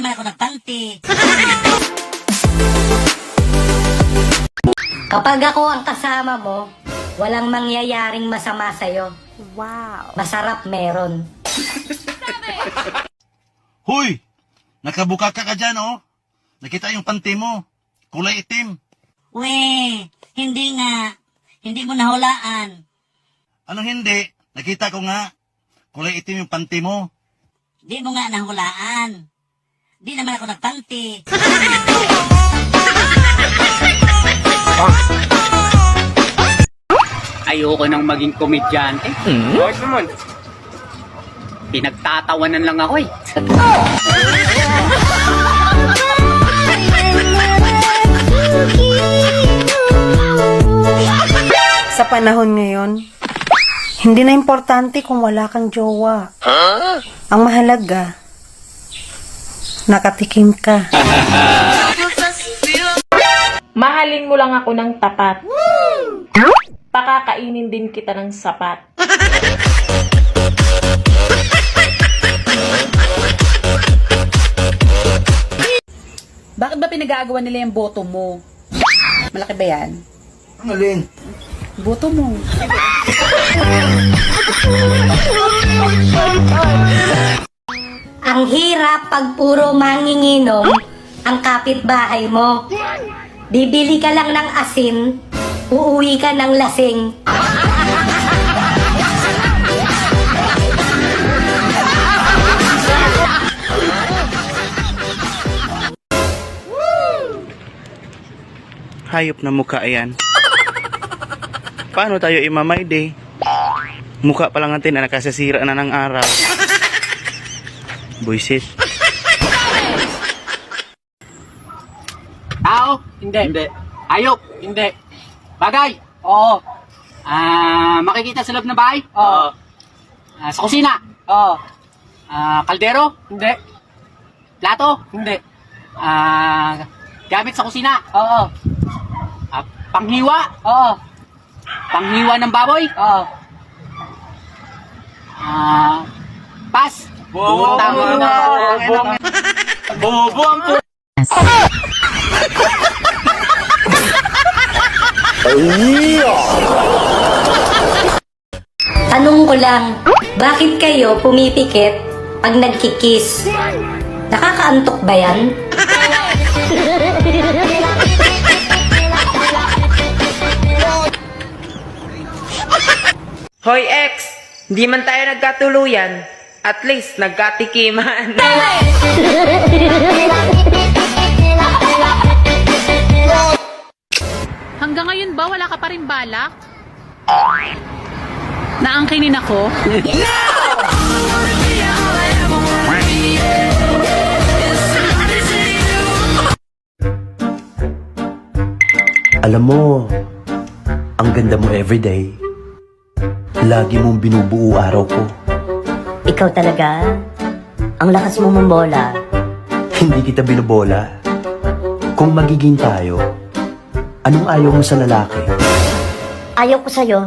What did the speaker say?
naman ako nagpanti. Kapag ako ang kasama mo, walang mangyayaring masama sa'yo. Wow. Masarap meron. Hoy! Nakabuka ka dyan, oh. Nakita yung panty mo. Kulay itim. We, hindi nga. Hindi mo nahulaan. Anong hindi? Nakita ko nga. Kulay itim yung panty mo. Di mo nga nahulaan. Di naman ako nagpanti. Ayoko nang maging komedyante. Bakit naman? Pinagtatawanan lang ako eh. Sa panahon ngayon, hindi na importante kung wala kang jowa. Ang mahalaga, nakatikim ka. Mahalin mo lang ako ng tapat. Pakakainin din kita ng sapat. Bakit ba pinag-aagawan nila yung boto mo? Malaki ba yan? Ang alin? Boto mo. Ang hirap pag puro manginginom ang kapitbahay mo. Bibili ka lang ng asin, uuwi ka ng lasing. Hayop na mukha yan. Paano tayo imamay day? Mukha pa lang natin na nakasasira na ng araw. Buisit. Tao? Hindi. Hayop? Hindi. Bagay? Oo. Makikita sa loob ng bahay? Oo. Sa kusina? Oo. Kaldero? Hindi. Plato? Hindi. Gamit sa kusina? Oo. Panghiwa? Oo. Panghiwa ng baboy? Oo. Pas? Bobo. Tama na. Bobo ang Tanong ko lang, bakit kayo pumipikit pag nagkikis? Nakakaantok ba yan? Hoy ex, hindi man tayo nagkatuluyan. At least nagkatikiman. Hanggang ngayon ba wala ka pa rin balak? Naangkinin ako? Alam mo, ang ganda mo everyday. Lagi mong binubuo araw ko. Ikaw talaga? Ang lakas mo mambola. Hindi kita binubola. Kung magiging tayo, anong ayaw mo sa lalaki? Ayaw ko sa'yo.